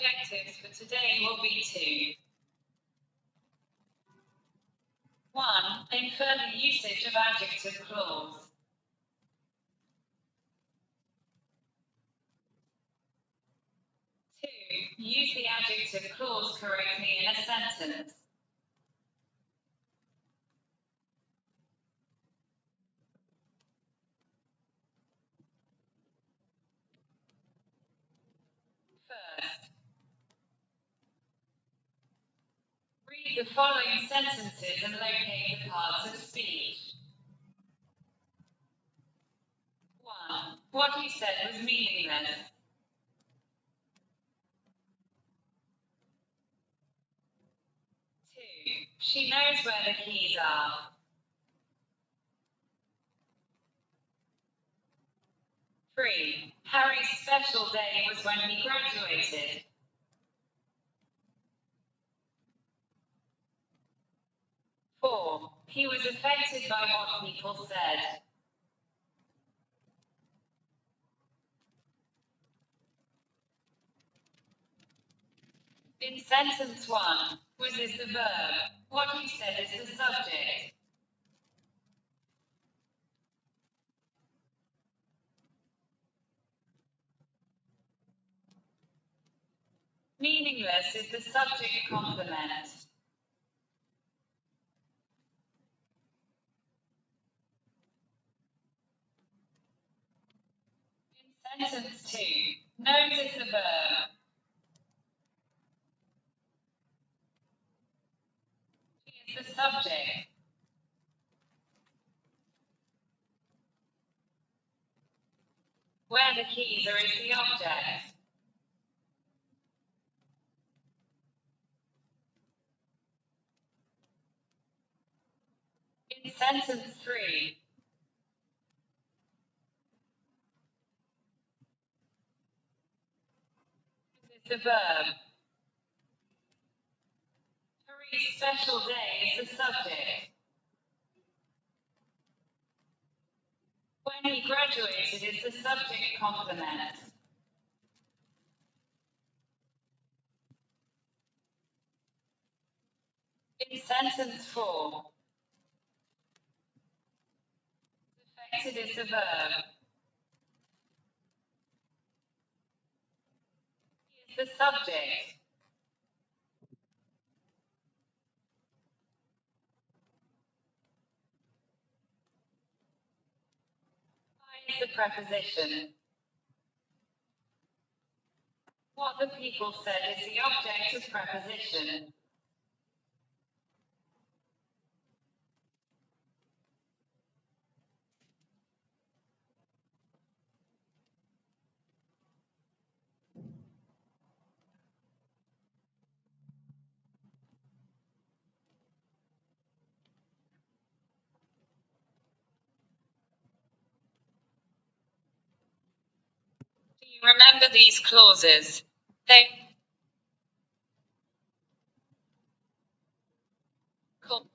Adjectives for today will be 2. 1. Infer the usage of adjective clause. 2. Use the adjective clause correctly in a sentence. 1st, read the following sentences and locate the parts of speech. 1. What you said was meaningless. 2. She knows where the keys are. 3. Harry's special day was when he graduated. 4. He was affected by what people said. 'In sentence 1, was is the verb. What you said is the subject. Meaningless is the subject complement. In sentence 2, knows is the verb. He is the subject. Where the keys are is the object. In sentence 3, is the verb. Harry's special day is the subject. When he graduated is the subject complement. In sentence 4, affected is the verb. He is the subject. I is the preposition. What the people said is the object of preposition. Do you remember these clauses? They call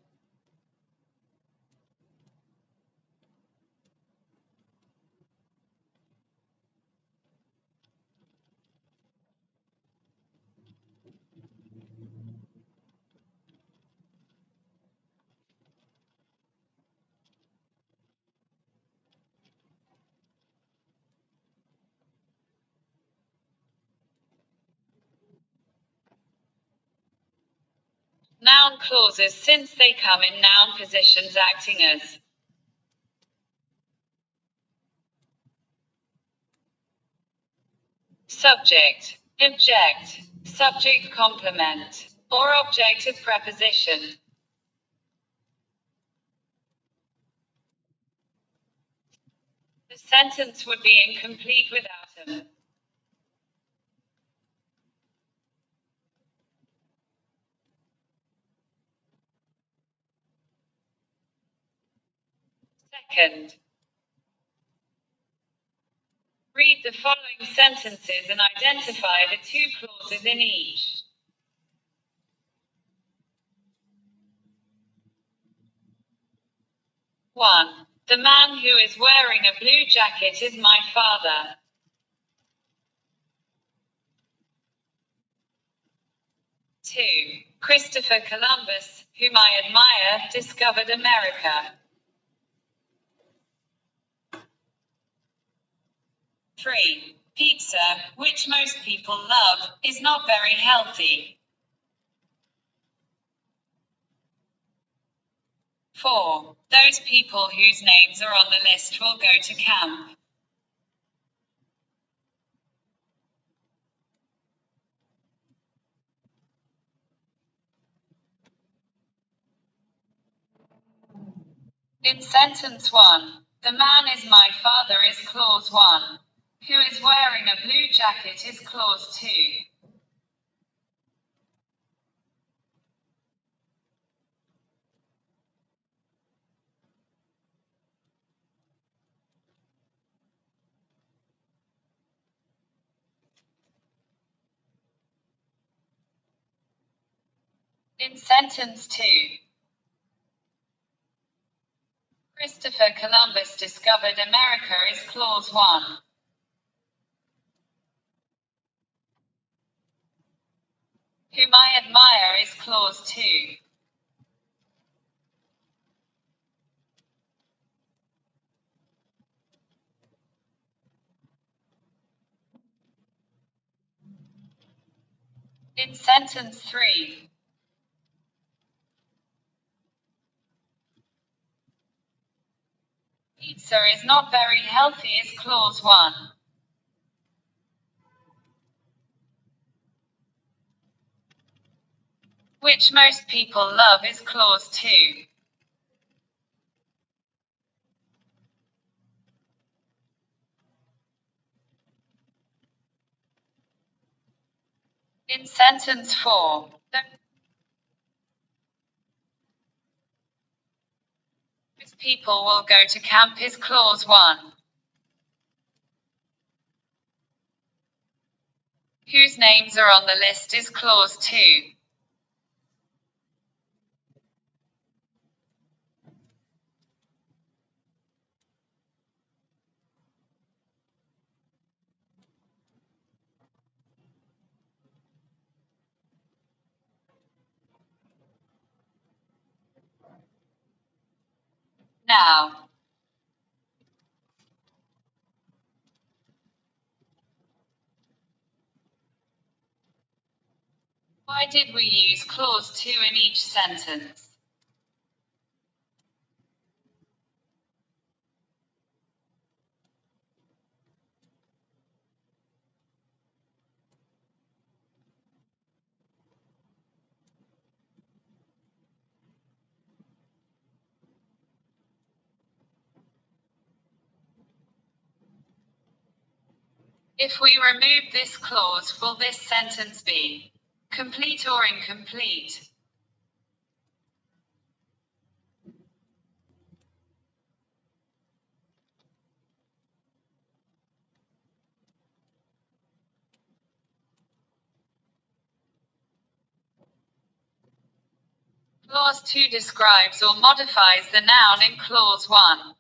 noun clauses since they come in noun positions acting as subject, object, subject complement, or object of preposition. The sentence would be incomplete without them. Second, read the following sentences and identify the two clauses in each. 1. The man who is wearing a blue jacket is my father. 2. Christopher Columbus, whom I admire, discovered America. 3. Pizza, which most people love, is not very healthy. 4. Those people whose names are on the list will go to camp. In sentence 1, the man is my father is clause 1. Who is wearing a blue jacket is clause 2. In sentence 2, Christopher Columbus discovered America is clause 1. Whom I admire is clause 2. In sentence 3, pizza is not very healthy is clause 1. Which most people love is clause 2. In sentence 4, those people will go to camp is clause 1. Whose names are on the list is clause 2. Now, why did we use clause 2 in each sentence? If we remove this clause, will this sentence be complete or incomplete? Clause 2 describes or modifies the noun in clause 1.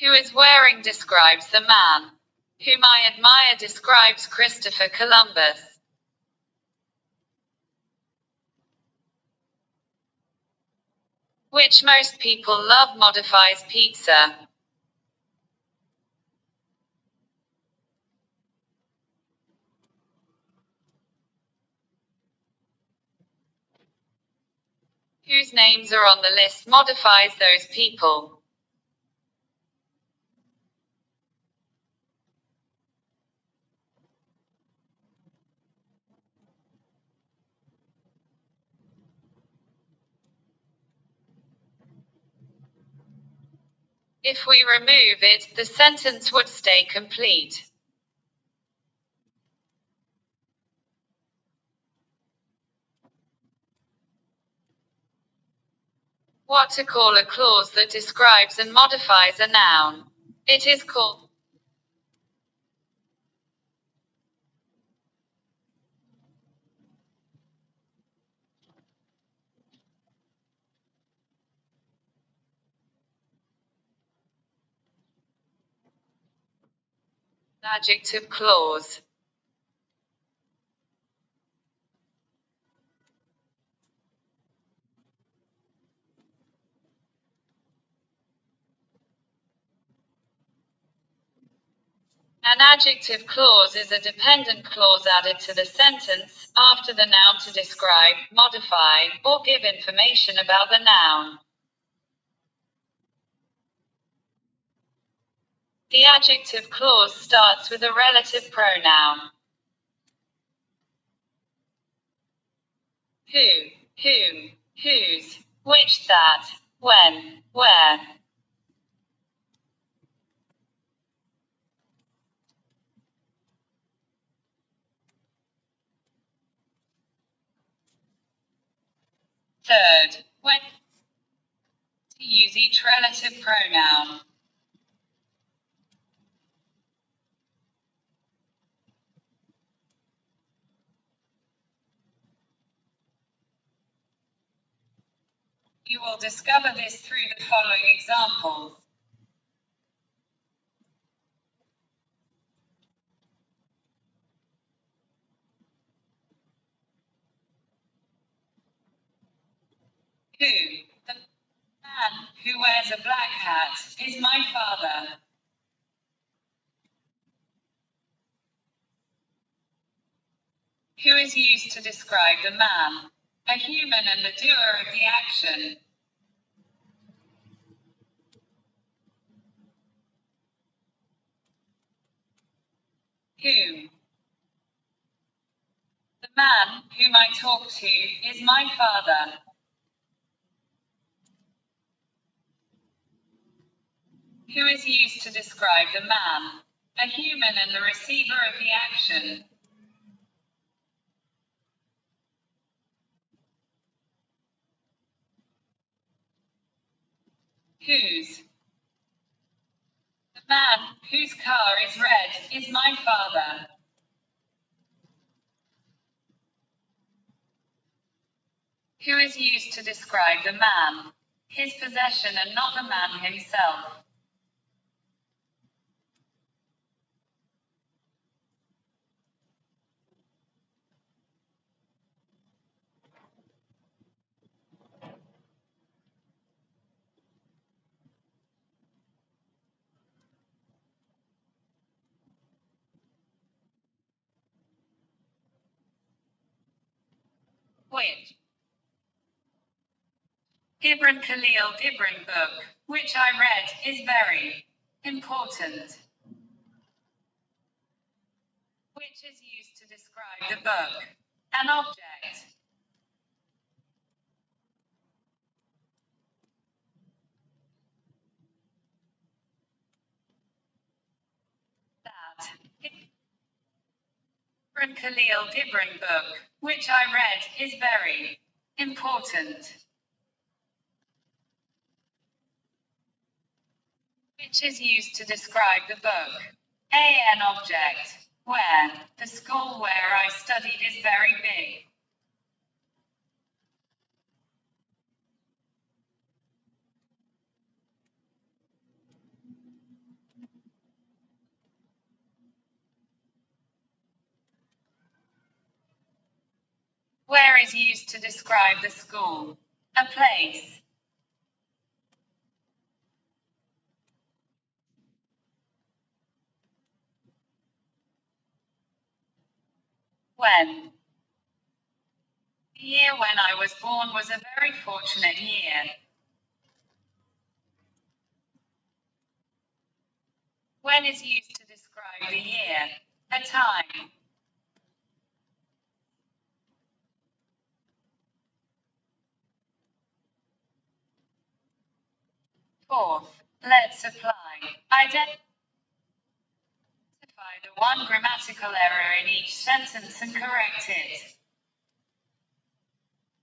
Who is wearing describes the man. Whom I admire describes Christopher Columbus. Which most people love modifies pizza. Whose names are on the list modifies those people. If we remove it, the sentence would stay complete. What to call a clause that describes and modifies a noun. It is called an adjective clause. An adjective clause is a dependent clause added to the sentence, after the noun to describe, modify, or give information about the noun. The adjective clause starts with a relative pronoun. Who, whom, whose, which, that, when, where. Third, when to use each relative pronoun. You will discover this through the following examples. Who, the man who wears a black hat, is my father. Who is used to describe the man, a human and the doer of the action. Whom. The man whom I talk to is my father. Who is used to describe the man, a human and the receiver of the action. Whose. The man whose car is red is my father. Who is used to describe the man, his possession and not the man himself. Which. Gibran Khalil Gibran book, which I read, is very important. Which is used to describe the book. An object. That. Gibran Khalil Gibran book, which I read, is very important. Which is used to describe the book. An object. Where. The school where I studied is very big. Where is used to describe the school. A place. When. The year when I was born was a very fortunate year. When is used to describe the year. A time. Fourth. Let's apply. Identify the one grammatical error in each sentence and correct it.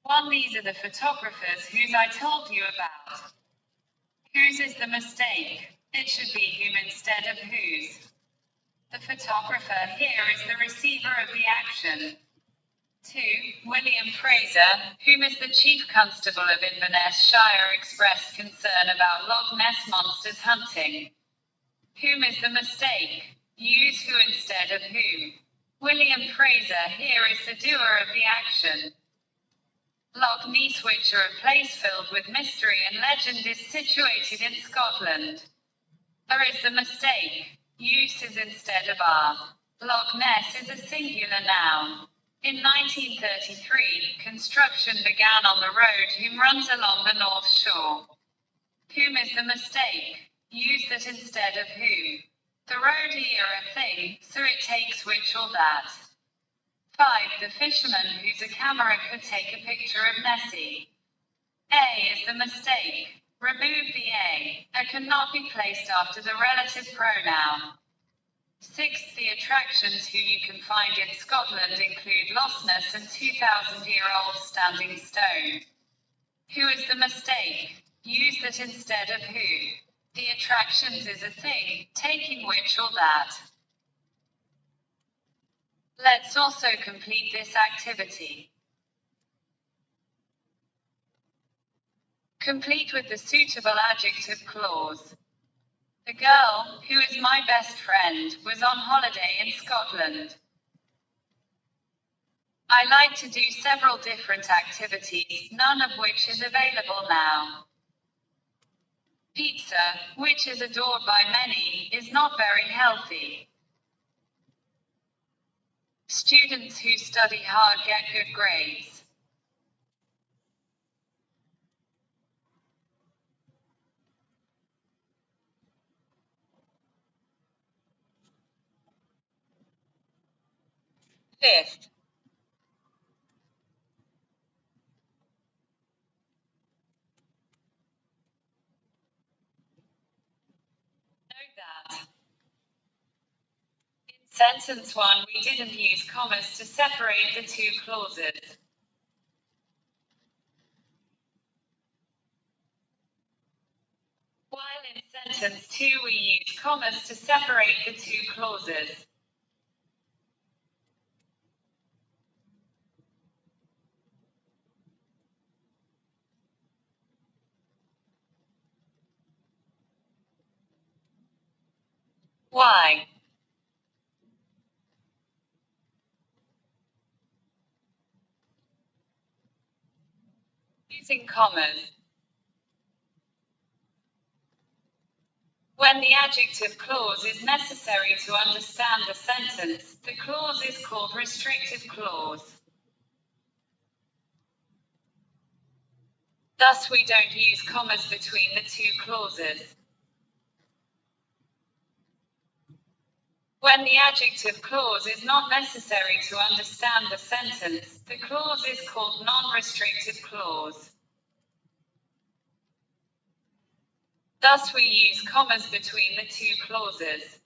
1. These are the photographers whose I told you about. Whose is the mistake? It should be whom instead of whose. The photographer here is the receiver of the action. 2. William Fraser, whom is the Chief Constable of Inverness Shire, expressed concern about Loch Ness monsters hunting. Whom is the mistake? Use who instead of whom. William Fraser here is the doer of the action. Loch Ness, which are a place filled with mystery and legend, is situated in Scotland. Are is the mistake. Use is instead of are. Loch Ness is a singular noun. In 1933, construction began on the road whom runs along the North Shore. Whom is the mistake? Use that instead of who. The road here a thing, so it takes which or that. 5. The fisherman whose a camera could take a picture of Nessie. A is the mistake. Remove the A. A cannot be placed after the relative pronoun. 6. The attractions who you can find in Scotland include Loch Ness and 2,000-year-old standing stone. Who is the mistake? Use that instead of who. The attractions is a thing, taking which or that. Let's also complete this activity. Complete with the suitable adjective clause. The girl, who is my best friend, was on holiday in Scotland. I like to do several different activities, none of which is available now. Pizza, which is adored by many, is not very healthy. Students who study hard get good grades. Fifth. Note that in sentence 1 we didn't use commas to separate the two clauses. While in sentence 2 we use commas to separate the two clauses. Why? Using commas. When the adjective clause is necessary to understand the sentence, the clause is called restrictive clause. Thus we don't use commas between the two clauses. When the adjective clause is not necessary to understand the sentence, the clause is called non-restrictive clause. Thus we use commas between the two clauses.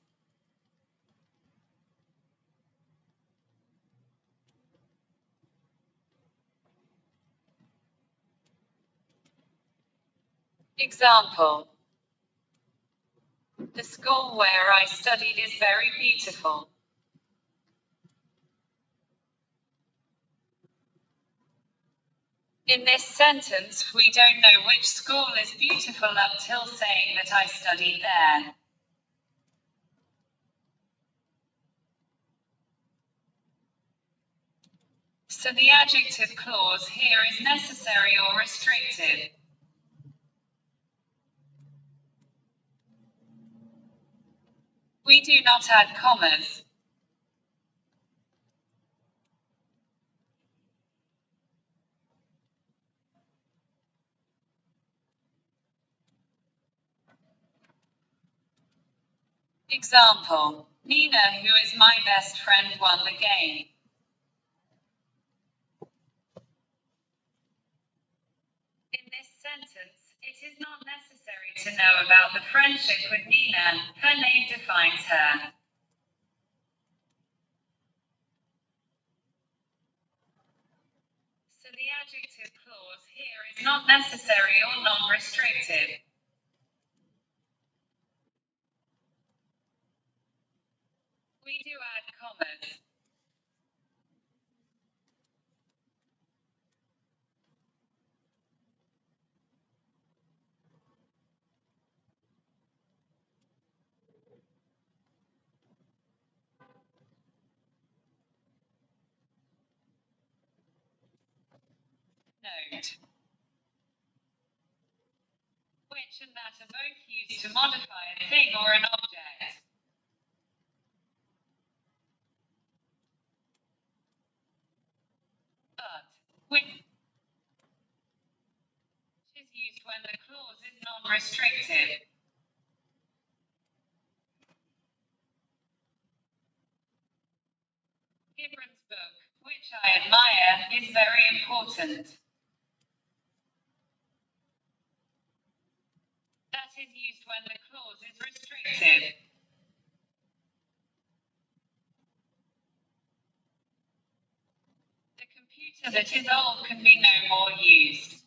Example. The school where I studied is very beautiful. In this sentence, we don't know which school is beautiful up till saying that I studied there. So the adjective clause here is necessary or restrictive. We do not add commas. Example. Nina, who is my best friend, won the game. In this sentence, it is not necessary to know about the friendship with Nina, her name defines her. So the adjective is not necessary or non-restrictive. We do add commas. Note. Which and that are both used to modify a thing or an object. But, which is used when the clause is non-restrictive. Gibran's book, which I admire, is very important. That is used when the clause is restrictive. The computer that is old can be no more used.